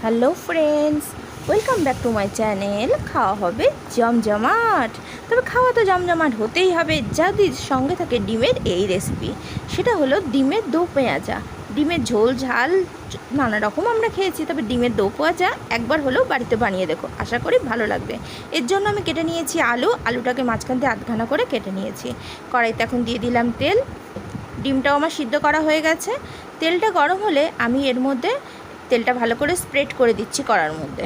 Hello friends, welcome back to my channel. খাওয়া হবে জমজমাট। তবে খাওয়া তো জমজমাট হতেই হবে যদি সঙ্গে থাকে ডিমের এই রেসিপি। সেটা হলো ডিমের দো পেঁয়াজা। ডিমের ঝোল ঝাল নানা রকম আমরা খেয়েছি, তবে ডিমের দো পেঁয়াজা একবার হলেও বাড়িতে বানিয়ে দেখো, আশা করি ভালো লাগবে। এর জন্য আমি কেটে নিয়েছি আলুটাকে মাঝখান দিয়ে আধখানা করে কেটে নিয়েছি। কড়াইতে এখন দিয়ে দিলাম তেল। ডিমটাও আমার সিদ্ধ করা হয়ে গেছে। তেলটা গরম হলে আমি এর মধ্যে তেলটা ভালো করে স্প্রেড করে দিচ্ছি কড়ার মধ্যে।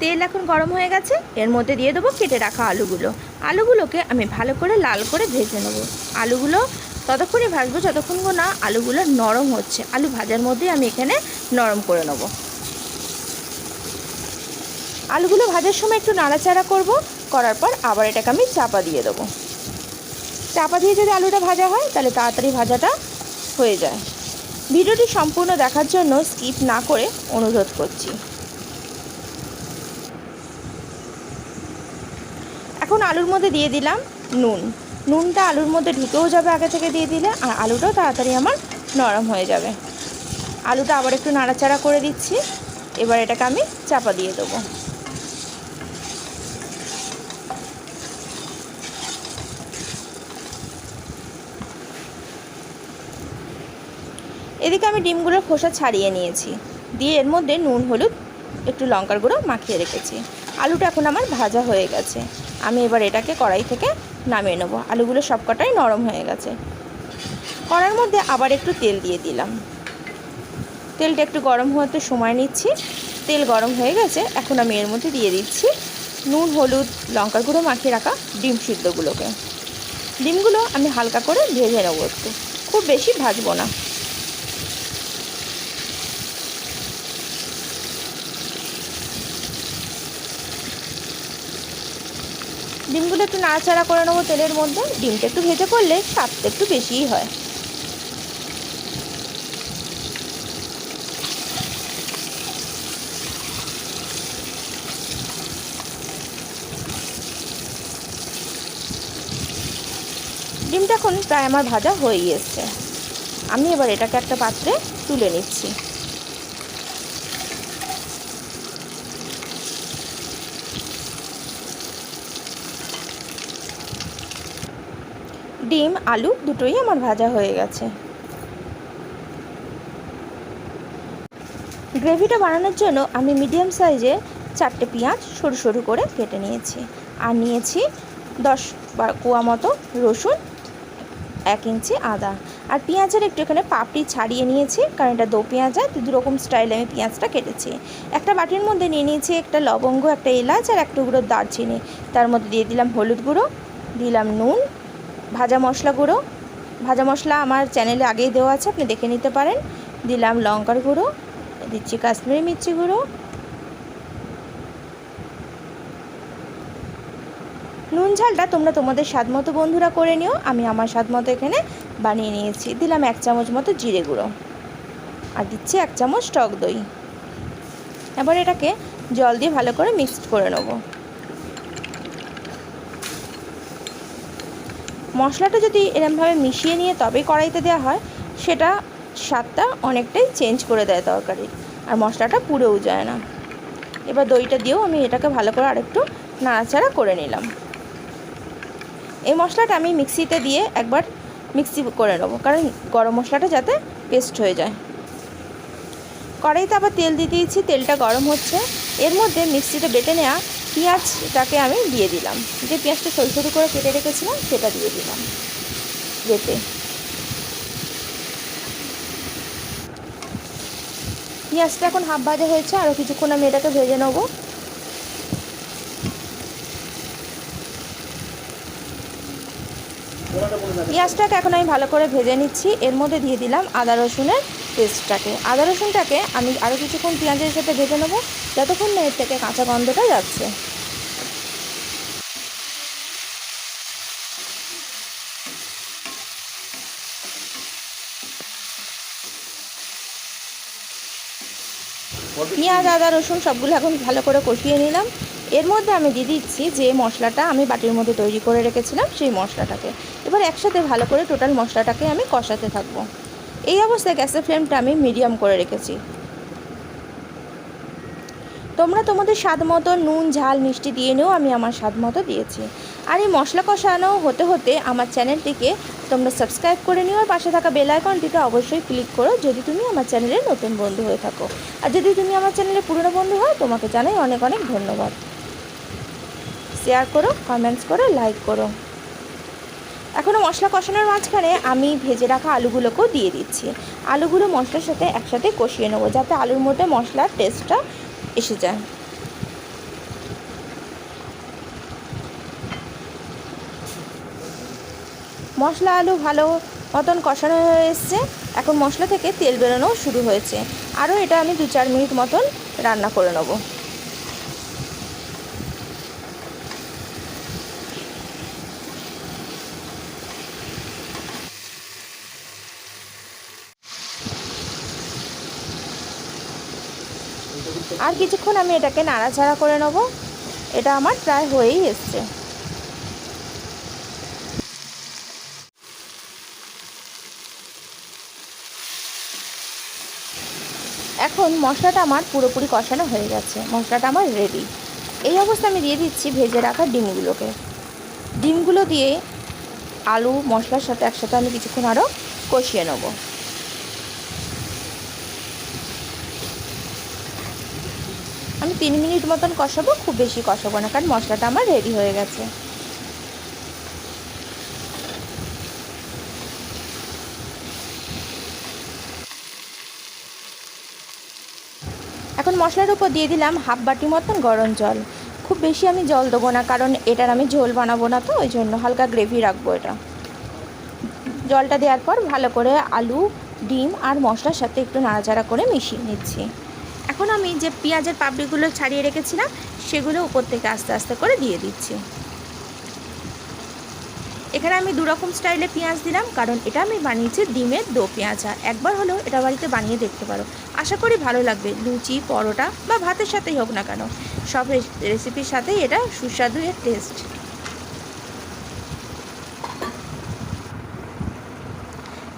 তেল এখন গরম হয়ে গেছে, এর মধ্যে দিয়ে দেবো কেটে রাখা আলুগুলোকে আমি ভালো করে লাল করে ভেজে নেবো। আলুগুলো ততক্ষণই ভাজবো যতক্ষণ না আলুগুলো নরম হচ্ছে। আলু ভাজার মধ্যে আমি এখানে নরম করে নেব। আলুগুলো ভাজার সময় একটু নাড়াচাড়া করব, করার পর আবার এটাকে আমি চাপা দিয়ে দেবো। চাপা দিয়ে যদি আলুটা ভাজা হয় তাহলে তাড়াতাড়ি ভাজাটা হয়ে যায়। ভিডিওটি সম্পূর্ণ দেখার জন্য স্কিপ না করে অনুরোধ করছি। এখন আলুর মধ্যে দিয়ে দিলাম নুনটা আলুর মধ্যে ঢুকেও যাবে আগে থেকে দিয়ে দিলে, আর আলুটাও তাড়াতাড়ি আমার নরম হয়ে যাবে। আলুটা আবার একটু নাড়াচাড়া করে দিচ্ছি। এবার এটাকে আমি চাপা দিয়ে দেবো। এদিকে আমি ডিমগুলোর খোসা ছাড়িয়ে নিয়েছি, দিয়ে এর মধ্যে নুন হলুদ একটু লঙ্কার গুঁড়ো মাখিয়ে রেখেছি। আলুটা এখন আমার ভাজা হয়ে গেছে। আমি এবার এটাকে কড়াই থেকে নামিয়ে নেবো। আলুগুলো সবকটাই নরম হয়ে গেছে। কড়ার মধ্যে আবার একটু তেল দিয়ে দিলাম। তেলটা একটু গরম হতে সময় নিচ্ছি। তেল গরম হয়ে গেছে, এখন আমি এর মধ্যে দিয়ে দিচ্ছি নুন হলুদ লঙ্কার গুঁড়ো মাখিয়ে রাখা ডিম সিদ্ধগুলোকে। ডিমগুলো আমি হালকা করে ভেজে নেবো, একটু খুব বেশি ভাজবো না। ডিমগুলো একটু নাড়াচাড়া করে নেবো তেলের মধ্যে। ডিমটা একটু ভেজে করলে স্বাদটা একটু বেশিই হয়। ডিমটা এখন প্রায় আমার ভাজা হয়ে এসছে। আমি এবার এটাকে একটা পাত্রে তুলে নিচ্ছি। ডিম আলু দুটোই আমার ভাজা হয়ে গেছে। গ্রেভিটা বানানোর জন্য আমি মিডিয়াম সাইজে 4টে পেঁয়াজ সরু সরু করে কেটে নিয়েছি, আর নিয়েছি 10 কোয়া মতো রসুন, 1 ইঞ্চি আদা, আর পেঁয়াজের একটু এখানে পাপড়ি ছাড়িয়ে নিয়েছি, কারণ এটা দো পেঁয়াজা, দুরকম স্টাইলে আমি পেঁয়াজটা কেটেছি। একটা বাটির মধ্যে নিয়ে নিয়েছি একটা লবঙ্গ, একটা এলাচ আর এক টুকরো দারচিনি। তার মধ্যে দিয়ে দিলাম হলুদ গুঁড়ো, দিলাম নুন, ভাজা মশলা গুঁড়ো। ভাজা মশলা আমার চ্যানেলে আগেই দেওয়া আছে, আপনি দেখে নিতে পারেন। দিলাম লঙ্কার গুঁড়ো, দিচ্ছি কাশ্মীরি মির্চি গুঁড়ো। নুন ঝালটা তোমরা তোমাদের স্বাদ মতো বন্ধুরা করে নিও, আমি আমার স্বাদ মতো এখানে বানিয়ে নিয়েছি। দিলাম 1 চামচ মতো জিরে গুঁড়ো, আর দিচ্ছি 1 চামচ টক দই। এবার এটাকে জল দিয়ে ভালো করে মিক্সড করে নেব। মশলাটা যদি এরমভাবে মিশিয়ে নিয়ে তবেই কড়াইতে দেওয়া হয়, সেটা স্বাদটা অনেকটাই চেঞ্জ করে দেয় তরকারির, আর মশলাটা পুড়েও যায় না। এবার দইটা দিয়েও আমি এটাকে ভালো করে আরেকটু নাড়াচাড়া করে নিলাম। এই মশলাটা আমি মিক্সিতে দিয়ে একবার মিক্সি করে নেব, কারণ গরম মশলাটা যাতে পেস্ট হয়ে যায়। কড়াইতে আবার তেল দিয়ে দিয়েছি, তেলটা গরম হচ্ছে। এর মধ্যে মিক্সিতে বেটে নেওয়া পেঁয়াজটাকে আমি দিয়ে দিলাম। যে পেঁয়াজটা সরু সরু করে কেটে রেখেছিলাম সেটা দিয়ে দিলাম বেটে। পেঁয়াজটা এখন হাফ ভাজা হয়েছে, আরও কিছুক্ষণ আমি এটাকে ভেজে নেব। পেঁয়াজটাকে এখন আমি ভালো করে ভেজে নিচ্ছি। এর মধ্যে দিয়ে দিলাম আদা রসুনের পেস্টটাকে। আদা রসুনটাকে আমি আরও কিছুক্ষণ পেঁয়াজের সাথে ভেজে নেব, যতক্ষণ না এর থেকে কাঁচা গন্ধটা যাচ্ছে। পেঁয়াজ আদা রসুন সবগুলো এখন ভালো করে কষিয়ে নিলাম। এর মধ্যে আমি দিয়ে দিচ্ছি যে মশলাটা আমি বাটির মধ্যে তৈরি করে রেখেছিলাম সেই মশলাটাকে। এবার একসাথে ভালো করে টোটাল মশলাটাকে আমি কষাতে থাকবো। এই অবস্থায় গ্যাসের ফ্লেমটা আমি মিডিয়াম করে রেখেছি। তোমরা তোমাদের স্বাদ মতো নুন ঝাল মিষ্টি দিয়ে নিও, আমি আমার স্বাদ মতো দিয়েছি। আর এই মশলা কষানো হতে হতে আমার চ্যানেলটিকে তোমরা সাবস্ক্রাইব করে নিও, আর পাশে থাকা বেল আইকনটিতে অবশ্যই ক্লিক করো যদি তুমি আমার চ্যানেলের নতুন বন্ধু হয়ে থাকো। আর যদি তুমি আমার চ্যানেলের পুরনো বন্ধু হও, তোমাকে জানাই অনেক অনেক ধন্যবাদ। শেয়ার করো, কমেন্টস করো, লাইক করো। এখনও মশলা কষানোর মাঝখানে আমি ভেজে রাখা আলুগুলোকেও দিয়ে দিচ্ছি। আলুগুলো মশলার সাথে একসাথে কষিয়ে নেবো যাতে আলুর মধ্যে মশলার টেস্টটা এসে যায়। মশলা আলু ভালো মতন কষানো হয়ে এসছে। এখন মশলা থেকে তেল বেরোনোও শুরু হয়েছে। আরও এটা আমি 2-4 মিনিট মতন রান্না করে নেব। আর কিছুক্ষণ আমি এটাকে নাড়াচাড়া করে নেব। এটা আমার প্রায় হয়েই এসছে। এখন মশলাটা আমার পুরোপুরি কষানো হয়ে গেছে, মশলাটা আমার রেডি। এই অবস্থায় আমি দিয়ে দিচ্ছি ভেজে রাখা ডিমগুলোকে। ডিমগুলো দিয়ে আলু মশলার সাথে একসাথে আমি কিছুক্ষণ আরও কষিয়ে নেব। আমি 3 মিনিট মতন কষাবো, খুব বেশি কষাবো না, কারণ মশলাটা আমার রেডি হয়ে গেছে। এখন মশলার উপর দিয়ে দিলাম হাফ বাটি মতন গরম জল। খুব বেশি আমি জল দেবো না, কারণ এটার আমি ঝোল বানাবো না, তো ওই জন্য হালকা গ্রেভি রাখবো এটা। জলটা দেওয়ার পর ভালো করে আলু ডিম আর মশলার সাথে একটু নাড়াচাড়া করে মিশিয়ে নিচ্ছি। এখন আমি যে পেঁয়াজের পাপড়িগুলো ছাড়িয়ে রেখেছিলাম সেগুলো উপর থেকে আস্তে আস্তে করে দিয়ে দিচ্ছি। এখানে আমি 2 রকম স্টাইলে পেঁয়াজ দিলাম, কারণ এটা আমি বানিয়েছি ডিমের দো পেঁয়াজা। একবার হলেও এটা বাড়িতে বানিয়ে দেখতে পারো, আশা করি ভালো লাগবে। লুচি পরোটা বা ভাতের সাথেই হোক না কেন, সব রেসিপির সাথেই এটা সুস্বাদু এর টেস্ট।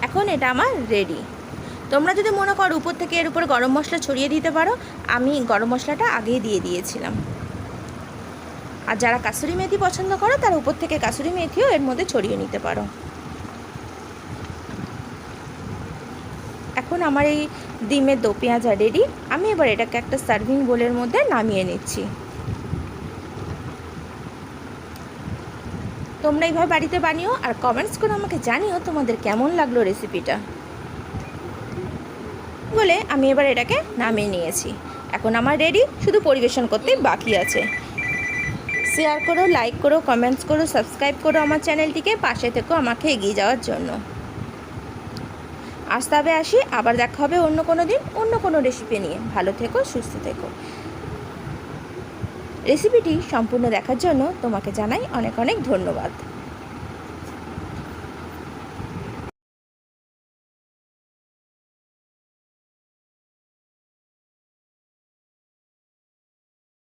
এখন এটা আমার রেডি। তোমরা যদি মনে করো উপর থেকে এর উপরে গরম মশলা ছড়িয়ে দিতে পারো, আমি গরম মশলাটা আগেই দিয়ে দিয়েছিলাম। আর যারা কাসুরি মেথি পছন্দ করো তারা উপর থেকে কাসুরি মেথিও এর মধ্যে ছড়িয়ে নিতে পারো। এখন আমার এই ডিমের দো পেঁয়াজা রেডি। আমি এবার এটাকে একটা সার্ভিং বোলের মধ্যে নামিয়ে নিচ্ছি। তোমরা এইভাবে বাড়িতে বানিও আর কমেন্টস করে আমাকে জানিও তোমাদের কেমন লাগলো রেসিপিটা। বলে আমি এবার এটাকে নামিয়ে নিয়েছি। এখন আমার রেডি, শুধু পরিবেশন করতেই বাকি আছে। শেয়ার করো, লাইক করো, কমেন্টস করো, সাবস্ক্রাইব করো আমার চ্যানেলটিকে, পাশে থেকো আমাকে এগিয়ে যাওয়ার জন্য। আজ তবে আসি, আবার দেখা হবে অন্য কোনো দিন অন্য কোনো রেসিপি নিয়ে। ভালো থেকো, সুস্থ থেকো। রেসিপিটি সম্পূর্ণ দেখার জন্য তোমাকে জানাই অনেক অনেক ধন্যবাদ।